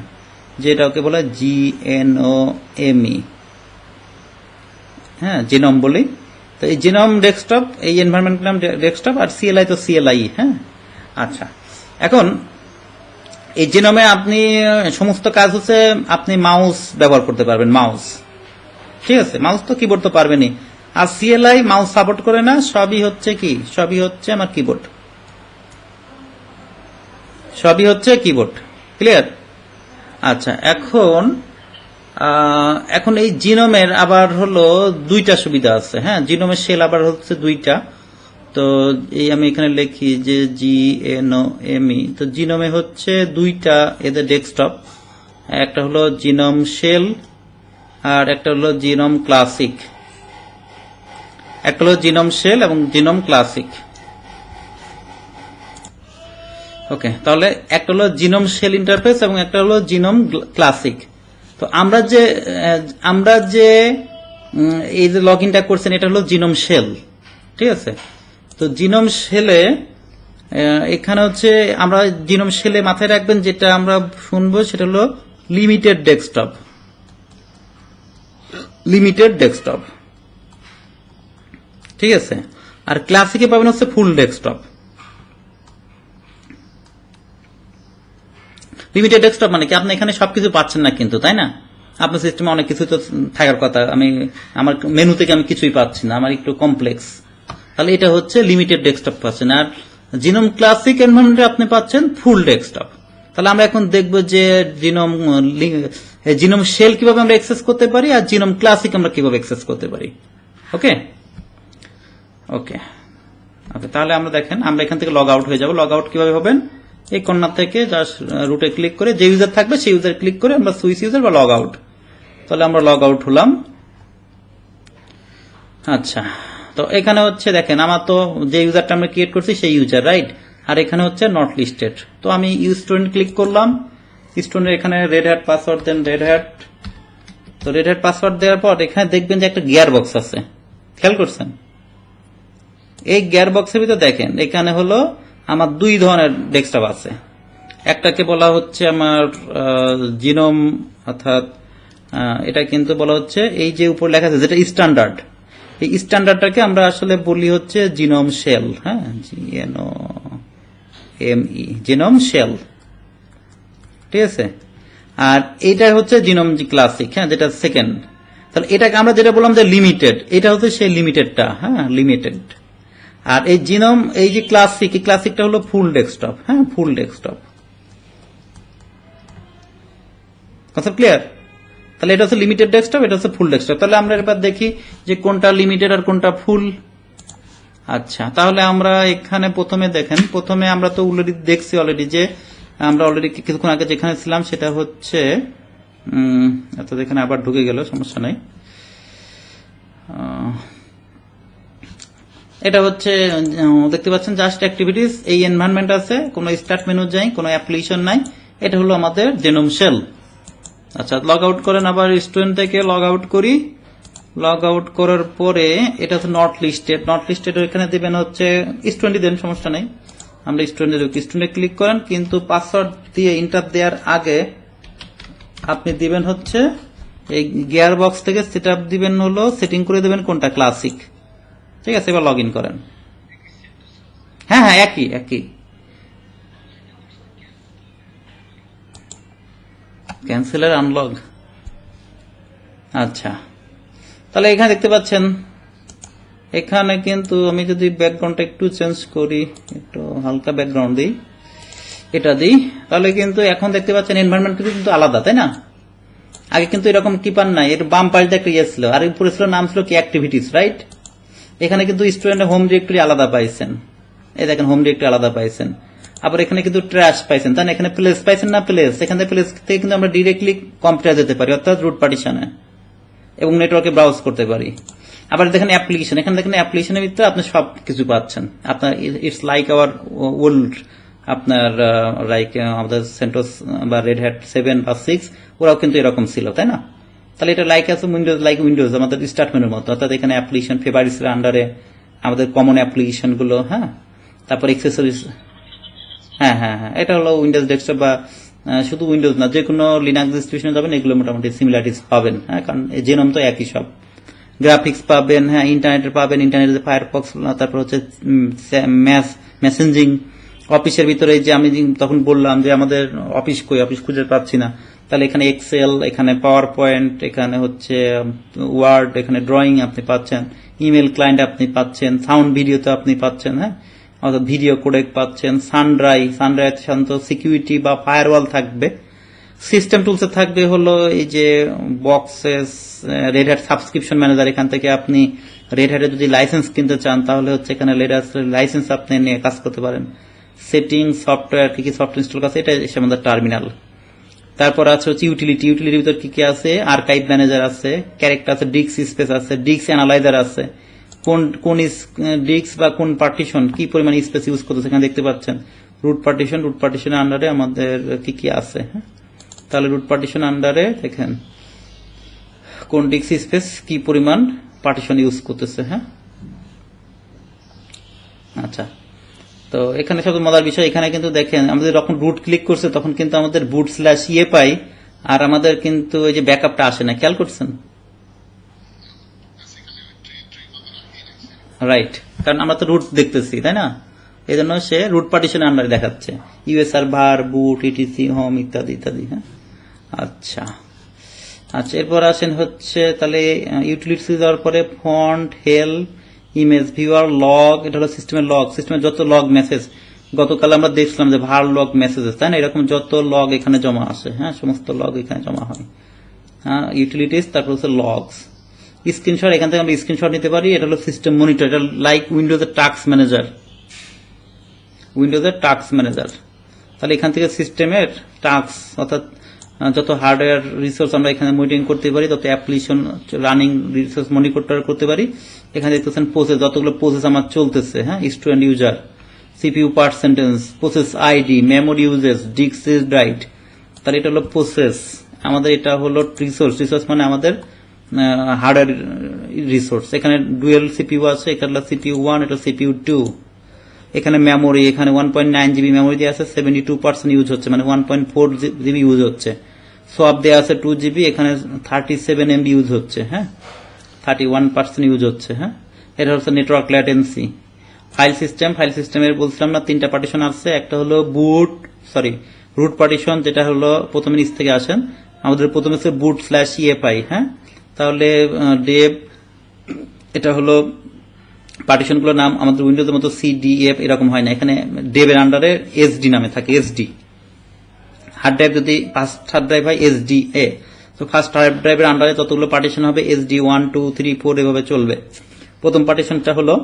যেটা ওকে বলে জিএনওএমই, হ্যাঁ, জিনোম বলি। তো এই জিনোম ডেস্কটপ, এই এনভায়রনমেন্ট নাম ডেস্কটপ, আর সিএলআই তো সিএলআই, হ্যাঁ। আচ্ছা, এখন এই জিনোমে আপনি সমস্ত কাজ হচ্ছে আপনি মাউস ব্যবহার করতে পারবেন, মাউস, ঠিক আছে, মাউস তো কিবোর্ড তো পারবেনই। আর সিএলআই মাউস সাপোর্ট করে না, সবই হচ্ছে কি, সবই হচ্ছে আমার কিবোর্ড, সবই হচ্ছে কিবোর্ড, ক্লিয়ার। আচ্ছা, এখন এই জিনোমের আবার হলো দুইটা সুবিধা আছে, হ্যাঁ, জিনোমের শেল আবার হচ্ছে দুইটা। তো এই আমি এখানে লিখি যে জিএনওএমই, তো জিনোমে হচ্ছে দুইটা এদের ডেস্কটপ, একটা হলো জিনোম শেল আর একটা হলো জিনোম ক্লাসিক, একটা হলো জিনোম শেল এবং জিনোম ক্লাসিক। ওকে, তাহলে একটা হলো জিনোম শেল ইন্টারফেস এবং একটা হলো জিনোম ক্লাসিক। তো আমরা যে এই যে লগ ইনটা করছেন এটা হলো জিনোম শেল, ঠিক আছে। তো জিনোম শেলে এখানে হচ্ছে আমরা জিনোম শেলে মাথায় রাখবেন যেটা আমরা শুনবো সেটা হলো লিমিটেড ডেস্কটপ, ঠিক আছে। আর ক্লাসিকে পাবেন হচ্ছে ফুল ডেস্কটপ। লিমিটেড ডেস্কটপ মানে কি, আপনি এখানে সবকিছু পাচ্ছেন না কিন্তু, তাই না, আপনার সিস্টেমে অনেক কিছু তো থাকার কথা, আমার মেনু থেকে আমি কিছুই পাচ্ছি না, আমার একটু কমপ্লেক্স, তাহলে এটা হচ্ছে লিমিটেড ডেস্কটপ পাচ্ছেন। আর জিনোম ক্লাসিক এনভায়রনমেন্টে আপনি পাচ্ছেন ফুল ডেস্কটপ। তাহলে আমরা এখন দেখব যে জিনোম শেল কিভাবে আমরা অ্যাক্সেস করতে পারি আর জিনোম ক্লাসিক আমরা কিভাবে অ্যাক্সেস করতে পারি। ওকে ওকে ওকে, তাহলে আমরা দেখেন, আমরা এখান থেকে লগ আউট হয়ে যাব। লগ আউট কিভাবে হবেন, এই কর্নার থেকে জাস্ট রুটে ক্লিক করে যে ইউজার থাকবে সেই ইউজার ক্লিক করে আমরা সুইচ ইউজার বা লগ আউট, তাহলে আমরা লগ আউট হলাম। আচ্ছা, তো এখানে হচ্ছে দেখেন আমার তো যে ইউজারটা আমরা ক্রিয়েট করছি সেই ইউজার, রাইট, আর এখানে হচ্ছে নট লিস্টেড। তো আমি ইউজ স্টুডেন্ট ক্লিক করলাম, স্টুডেন্ট এখানে রেড হ্যাট পাসওয়ার্ড দেন, রেড হ্যাট। তো রেড হ্যাট পাসওয়ার্ড দেওয়ার পর এখানে দেখবেন যে একটা গিয়ার বক্স আছে, খেয়াল করছেন? এই গিয়ার বক্সের ভিতরে দেখেন এখানে হলো আমার দুই ধরনের ডেস্কটপ আছে। একটাকে বলা হচ্ছে আমার জিনোম, অর্থাৎ এটা কিন্তু বলা হচ্ছে এই যে উপর লেখা আছে যেটা স্ট্যান্ডার্ড, এই স্ট্যান্ডার্ডটাকে আমরা আসলে বলি হচ্ছে জিনোম শেল। হ্যাঁ, GNOME, জিনোম শেল, ঠিক আছে। আর এইটা হচ্ছে জিনোম ক্লাসিক, হ্যাঁ, যেটা সেকেন্ড। তাহলে এটাকে আমরা যেটা বললাম যে লিমিটেড, এটা হচ্ছে সেই লিমিটেডটা, হ্যাঁ, লিমিটেড। আর এই জিনোম, এই যে ক্লাসিক, এই ক্লাসিকটা হলো ফুল ডেস্কটপ, হ্যাঁ, ফুল ডেস্কটপ। Concept clear? তাহলে এটা হচ্ছে লিমিটেড ডেস্কটপ, এটা হচ্ছে ফুল ডেস্কটপ। তাহলে আমরা এবার দেখি যে কোনটা লিমিটেড আর কোনটা ফুল। আচ্ছা, তাহলে আমরা এখানে প্রথমে দেখেন, প্রথমে আমরা তো অলরেডি দেখছি অলরেডি যে আমরা অলরেডি কিছুক্ষণ আগে যেখানে ছিলাম সেটা হচ্ছে অর্থাৎ এখানে আবার ঢুকে গেল, সমস্যা নাই। এটা হচ্ছে দেখতে পাচ্ছেন জাস্ট অ্যাক্টিভিটিস, এই এনভায়রনমেন্ট আছে, কোনো স্টার্ট মেনু যাই, কোনো অ্যাপ্লিকেশন নাই। এটা হলো আমাদের জিনোম শেল। আচ্ছা, লগ আউট করেন, আবার স্টুডেন্ট থেকে লগ আউট করি। লগ আউট করার পরে এটা হচ্ছে নট লিস্টেড, নট লিস্টেড এখানে দিবেন হচ্ছে স্টুডেন্ট দেন, সমস্যা নেই। আমরা স্টুডেন্টে ক্লিক করেন, কিন্তু পাসওয়ার্ড দিয়ে ইন্টার দেওয়ার আগে আপনি দিবেন হচ্ছে এই গিয়ার বক্স থেকে সেট আপ দিবেন হলো, সেটিং করে দেবেন কোনটা, ক্লাসিক, ঠিক আছে। এবার লগ ইন করেন। হ্যাঁ হ্যাঁ, একই একই। ক্যান্সেলার আনলগ। আচ্ছা, তাহলে এখানে দেখতে পাচ্ছেন এখানে কিন্তু আমি যদি ব্যাকগ্রাউন্ডটা একটু চেঞ্জ করি, একটু হালকা ব্যাকগ্রাউন্ড দিই, এটা দিই, তাহলে কিন্তু এখন দেখতে পাচ্ছেন এনভায়রনমেন্ট কিন্তু আলাদা, তাই না? আগে কিন্তু এরকম কিপার নাই, এর বাম পাশে একটা ইয়ে ছিল, আর উপরে ছিল নাম ছিল কি অ্যাক্টিভিটিস, রাইট? এখানে কিন্তু স্টুডেন্টের হোম ডিরেক্টরি আলাদা পাইছেন, এই দেখেন হোম ডিরেক্টরি আলাদা পাইছেন। আবার এখানে কিন্তু ট্র্যাশ পাইছেন, তাই না? এখানে প্লেস পাইছেন না, প্লেস, এখান থেকে প্লেস থেকে কিন্তু আমরা ডিরেক্টলি কম্পিউটার যেতে পারি, অর্থাৎ রুট পার্টিশনে, এবং নেটওয়ার্কে ব্রাউজ করতে পারি। আবার দেখেন অ্যাপ্লিকেশন, এখানে দেখেন অ্যাপ্লিকেশনের ভিতরে আপনি সব কিছু পাচ্ছেন। আপনার ইটস লাইক আওয়ার ওল্ড, আপনার লাইক আমাদের সেন্টোস বা রেড হ্যাট 7 বা 6, ওরাও কিন্তু এরকম ছিল, তাই না? তাহলে এটা লাইক আছে উইন্ডোজ, লাইক উইন্ডোজ আমাদের স্টার্ট মেনুর মতো, অর্থাৎ এখানে অ্যাপ্লিকেশন ফেভারিটস এর আন্ডারে আমাদের কমন অ্যাপ্লিকেশন গুলো, হ্যাঁ, তারপর এক্সেসরিজ। হ্যাঁ হ্যাঁ হ্যাঁ, এটা হলো উইন্ডোজ ডেস্কটপ, বা শুধু উইন্ডোজ না, যে কোনো লিনাক্স ডিস্ট্রিবিউশনে যাবেন এগুলো মোটামুটি সিমিলারিটিস পাবেন, হ্যাঁ, কারণ জেনম তো একই সব। গ্রাফিক্স পাবেন, হ্যাঁ, ইন্টারনেটের পাবেন, ইন্টারনেটে ফায়ারফক্স, তারপর হচ্ছে মেসেঞ্জিং। অফিসের ভিতরে যে আমি তখন বললাম যে আমাদের অফিস কই, অফিস খুঁজে পাচ্ছি না, তাহলে এখানে এক্সেল, এখানে পাওয়ার পয়েন্ট, এখানে হচ্ছে ওয়ার্ড, এখানে ড্রয়িং আপনি পাচ্ছেন, ইমেল ক্লায়েন্ট আপনি পাচ্ছেন, সাউন্ড ভিডিওতে আপনি পাচ্ছেন, হ্যাঁ, অর্থাৎ ভিডিও কোডেক পাচ্ছেন, সানড্রাইভ সাধারণত সিকিউরিটি বা ফায়ারওয়াল থাকবে। সিস্টেম টুলসে থাকবে হলো এই যে boxes, red hat subscription manager, এখান থেকে আপনি রেড হ্যাটের যদি লাইসেন্স কিনতে চান তাহলে হচ্ছে এখানে রেড হ্যাট লাইসেন্স আপনি নিয়ে কাজ করতে পারেন। সেটিং, সফটওয়্যার, কি কি সফটওয়্যার ইনস্টল আছে, এটা এসে আমাদের টার্মিনাল। তারপর আছে হচ্ছে ইউটিলিটি, ইউটিলিটির ভিতর কি কি আছে, আর্কাইভ ম্যানেজার আছে, ক্যারেক্টার আছে, ডিস্ক স্পেস আছে, ডিস্ক অ্যানালাইজার আছে, কোন কোন ডিস্ক বা কোন পার্টিশন কি পরিমাণ স্পেস ইউজ করতেছে এখানে দেখতে পাচ্ছেন। রুট পার্টিশন, রুট পার্টিশনের আন্ডারে আমাদের কি কি আছে, হ্যাঁ, তাহলে রুট পার্টিশন আন্ডারে দেখেন কোন ডিস্ক স্পেস কি পরিমাণ পার্টিশন ইউজ করতেছে, হ্যাঁ। আচ্ছা, তো এখানে সবচেয়ে মজার বিষয়, এখানে কিন্তু দেখেন আমাদের যখন রুট ক্লিক করছে তখন কিন্তু আমাদের বুট স্ল্যাশ ইয়ে পাই, আর আমাদের কিন্তু এই যে ব্যাকআপটা আসে না, খেয়াল করছেন? রাইট, কারণ আমরা তো রুট দেখতেছি, তাই না? এই জন্য সে রুট পার্টিশনের আন্ডারে দেখাচ্ছে, ইউএসআর ভার, বুট, ইটিসি, হোম ইত্যাদি ইত্যাদি, হ্যাঁ। আচ্ছা আচ্ছা, এরপর আসেন হচ্ছে তাহলে ইউটিলিটিস দেওয়ার পরে font, help, image viewer, log, এটা হলো সিস্টেমের লগ, সিস্টেমের যত লগ মেসেজ, গতকাল আমরা দেখছিলাম যে ভার লগ মেসেজেস, তাই না? এরকম যত লগ এখানে জমা আসে, হ্যাঁ, সমস্ত লগ এখানে জমা হয়, হ্যাঁ, ইউটিলিটিস, তারপর হচ্ছে লগস। স্ক্রিনশট, এখান থেকে আমরা স্ক্রিনশট নিতে পারি, এটা হলো সিস্টেম মনিটর, এটা লাইক উইন্ডোজের টাস্ক ম্যানেজার, উইন্ডোজের টাস্ক ম্যানেজার। তাহলে এখান থেকে সিস্টেমের টাস্ক, অর্থাৎ যত হার্ডওয়্যার রিসোর্স আমরা এখানে মনিটরিং করতে পারি, তত অ্যাপ্লিকেশন রানিং রিসোর্স মনিটর করতে পারি। এখানে দেখতেছেন প্রসেস, যতগুলো প্রসেস আমার চলতেছে, হ্যাঁ, student user, CPU percentage, process ID, memory usage, disk write, তাহলে এটা হলো প্রসেস, আমাদের এটা হলো রিসোর্স। রিসোর্স মানে আমাদের হার্ডওয়্যার রিসোর্স। এখানে ডুয়েল সিপিইউ আছে, এখানে সিপিইউ 1, এটা সিপিইউ 2। এখানে মেমোরি, এখানে 1.9 জিবি মেমোরি দিয়ে আছে, 72% ইউজ হচ্ছে, মানে 1.4 জিবি ইউজ হচ্ছে। সোয়াপ দেওয়া আছে 2 জিবি, এখানে 37 এমবি ইউজ হচ্ছে, হ্যাঁ 31% ইউজ হচ্ছে, হ্যাঁ। এটা হচ্ছে network latency. File system, file সিস্টেমের বলছিলাম না 3টা পার্টিশন আছে। একটা হলো রুট পার্টিশন, যেটা হলো প্রথমে নিচ থেকে আসেন, আমাদের প্রথমে হচ্ছে boot/efi, হ্যাঁ। তাহলে ডেভ, এটা হলো পার্টিশনগুলোর নাম আমাদের উইন্ডোজের মতো CDF এরকম হয় না, এখানে ডেভের আন্ডারে SD নামে থাকে, SD। হার্ড ড্রাইভ যদি ফার্স্ট হার্ড ড্রাইভ হয় SDA, তো ফার্স্ট হার্ড ড্রাইভের আন্ডারে ততগুলো পার্টিশন হবে SD 1 2 3 4 এভাবে চলবে। প্রথম পার্টিশনটা হলো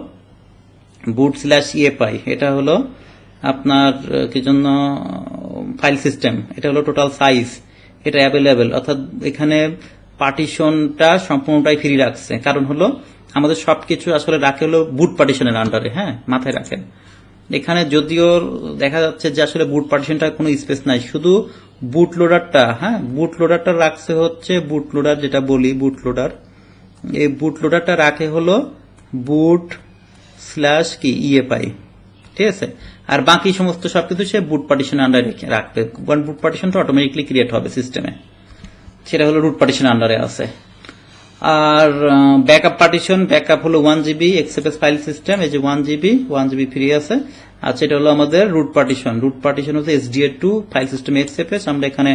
boot/efi, এটা হলো আপনার কি জন্য ফাইল সিস্টেম, এটা হলো টোটাল সাইজ, এটা অ্যাভেলেবেল, অর্থাৎ এখানে পার্টিশনটা সম্পূর্ণটাই ফ্রি রাখছে। কারণ হলো আমাদের সবকিছু আসলে রাখে হলো বুট পার্টিশনের আন্ডারে, হ্যাঁ মাথায় রাখেন। এখানে যদিও দেখা যাচ্ছে যে আসলে বুট পার্টিশনটা কোনো স্পেস নাই, শুধু বুট লোডারটা, হ্যাঁ বুট লোডারটা রাখছে হচ্ছে বুট লোডার, যেটা বলি বুট লোডার, এই বুট লোডারটা রাখে হলো boot/efi, ঠিক আছে। আর বাকি সমস্ত সবকিছু সে বুট পার্টিশন আন্ডারে রাখবে, কারণ বুট পার্টিশনটা অটোমেটিকলি ক্রিয়েট হবে সিস্টেমে, সেটা হলো রুট পার্টিশন আন্ডারে আছে। আর ব্যাকআপ পার্টিশন, ব্যাকআপ হলো 1 জিবি এক্সএফএস ফাইল সিস্টেম, এই যে 1 জিবি ফ্রি আছে। আচ্ছা, এটা হলো আমাদের রুট পার্টিশন। রুট পার্টিশন হচ্ছে SDA2 ফাইল সিস্টেম এক্সএফএস, আমরা এখানে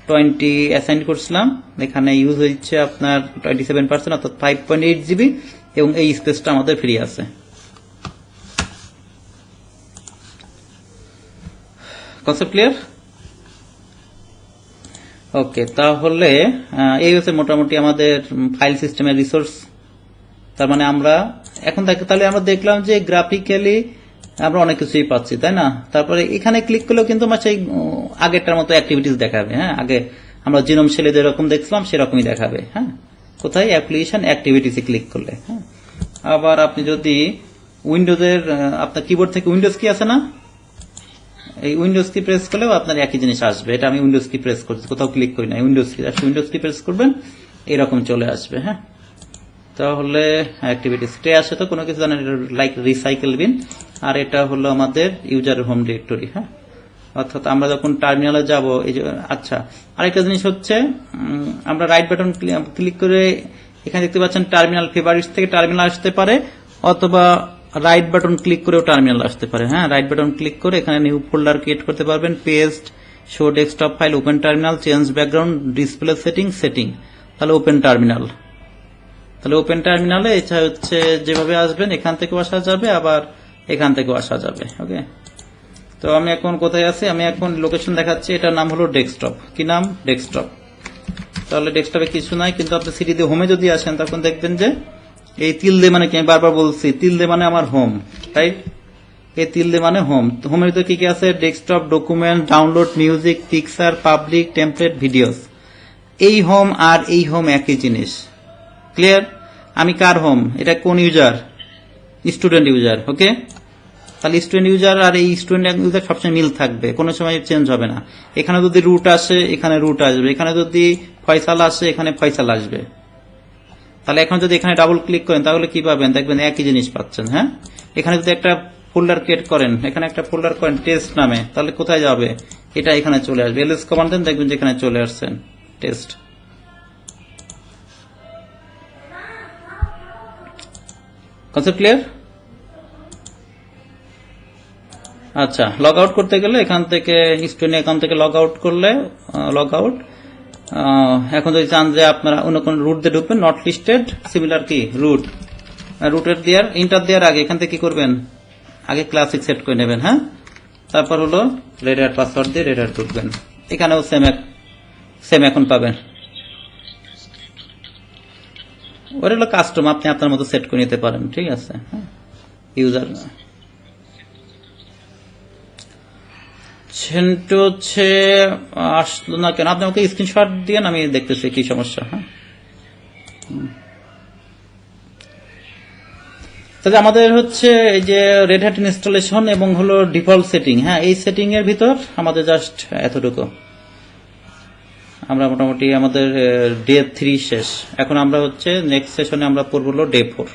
20 অ্যাসাইন করছিলাম, এখানে ইউজ হচ্ছে আপনার 27%, অর্থাৎ 5.8 জিবি, এবং এই স্পেসটা আমাদের ফ্রি আছে। Concept clear? ওকে, তাহলে এই হচ্ছে মোটামুটি আমাদের ফাইল সিস্টেমের রিসোর্স। তার মানে আমরা এখন তাহলে আমরা দেখলাম যে গ্রাফিক্যালি আমরা অনেক কিছুই পাচ্ছি, তাই না। তারপরে এখানে ক্লিক করলেও কিন্তু আমার সেই আগেরটার মতো অ্যাক্টিভিটিস দেখাবে, হ্যাঁ আগে আমরা জিনোম শেলে যেরকম দেখছিলাম সেরকমই দেখাবে, হ্যাঁ কোথায় অ্যাপ্লিকেশন অ্যাক্টিভিটিসে ক্লিক করলে, হ্যাঁ। আবার আপনি যদি উইন্ডোজের আপনার কিবোর্ড থেকে উইন্ডোজ কি আছে না, এই উইন্ডোজ কি প্রেস করলেও আপনার একই জিনিস আসবে। এটা আমি উইন্ডোজ কি প্রেস করছি, কোথাও ক্লিক করি না, উইন্ডোজ কি প্রেস করবেন এরকম চলে আসবে, হ্যাঁ। তাহলে অ্যাক্টিভিটিস ট্রে আসে তো কোনো কিছু জানেন, লাইক রিসাইকেল বিন, আর এটা হলো আমাদের ইউজার হোম ডিরেক্টরি, হ্যাঁ। অর্থাৎ আমরা যখন টার্মিনালে যাব, এই যে আচ্ছা আরেকটা জিনিস হচ্ছে, আমরা রাইট বাটন ক্লিক করে এখানে দেখতে পাচ্ছেন টার্মিনাল, ফেভারিটস থেকে টার্মিনাল আসতে পারে, অথবা রাইট বাটন ক্লিক করেও টার্মিনাল আসতে পারে, হ্যাঁ। রাইট বাটন ক্লিক করে এখানে নিউ ফোল্ডার ক্রিয়েট করতে পারবেন, paste, show desktop file, open terminal, change background, display setting, তাহলে ওপেন টার্মিনাল। তাহলে ওপেন টার্মিনালে এটা হচ্ছে যেভাবে আসবেন এখান থেকেও আসা যাবে, আবার এখান থেকেও আসা যাবে, ওকে। তো আমি এখন কোথায় আছি, আমি এখন লোকেশন দেখাচ্ছি, এটার নাম হলো ডেস্কটপ। কি নাম? ডেস্কটপ। তাহলে ডেস্কটপে কিছু নাই, কিন্তু আপনি সিডি দিয়ে হোমে যদি আসেন তখন দেখবেন যে এই তিলদে মানে কি, আমি বারবার বলছি তিলদে মানে আমার হোম, রাইট। এই তিলদে মানে হোম। হোমের ভিতরে কি কি আছে? Desktop, document, download, music, picture, public, template, videos. এই হোম আর এই হোম একই জিনিস, ক্লিয়ার। আমি কার হোম, এটা কোন ইউজার? স্টুডেন্ট ইউজার, ওকে। তাহলে স্টুডেন্ট ইউজার আর এই স্টুডেন্ট ইউজার সবসময় মিল থাকবে, কোনো সময় চেঞ্জ হবে না। এখানে যদি রুট আসে এখানে রুট আসবে, এখানে যদি ফয়সাল আসে এখানে ফয়সাল আসবে। তাহলে এখন যদি এখানে ডাবল ক্লিক করেন তাহলে কি পাবেন? দেখবেন একই জিনিস পাচ্ছেন, হ্যাঁ। এখানে যদি একটা ফোল্ডার ক্রিয়েট করেন, এখানে একটা ফোল্ডার করেন টেস্ট নামে, তাহলে কোথায় যাবে? এটা এখানে চলে আসবে। এলএস কমান্ড দেন, দেখবেন যে এখানে চলে আসছেন টেস্ট। Concept clear? আচ্ছা, লগ আউট করতে গেলে এখান থেকে স্টুডেন্ট অ্যাকাউন্ট থেকে লগ আউট করলে লগ আউট। এখন যদি চান যে আপনারা অন্য কোনো রুট দিয়ে ঢুকবেন, নট লিস্টেড সিমিলার কি রুটের দেওয়ার ইন্টার দেওয়ার আগে এখান থেকে কি করবেন? আগে ক্লাসিক সেট করে নেবেন, হ্যাঁ। তারপর হলো রেড হ্যাট পাসওয়ার্ড দিয়ে রেড হ্যাট ঢুকবেন, এখানেও সেম এখন পাবেন। ওটা হলো কাস্টম, আপনি আপনার মতো সেট করে নিতে পারেন, ঠিক আছে, হ্যাঁ। ইউজার সেন্টো হচ্ছে আসলো না কেন? আপনি আমাকে স্ক্রিনশট দিয়ে আমি দেখতেছি কি সমস্যা, হ্যাঁ। তাহলে আমাদের হচ্ছে এই যে রেড হ্যাট ইনস্টলেশন এবং হলো ডিফল্ট সেটিং, হ্যাঁ। এই সেটিং এর ভিতর আমাদের জাস্ট এতটুকু। আমরা মোটামুটি আমাদের ডে 3 শেষ। এখন আমরা হচ্ছে নেক্সট সেশনে আমরা পড়ব হলো ডে 4।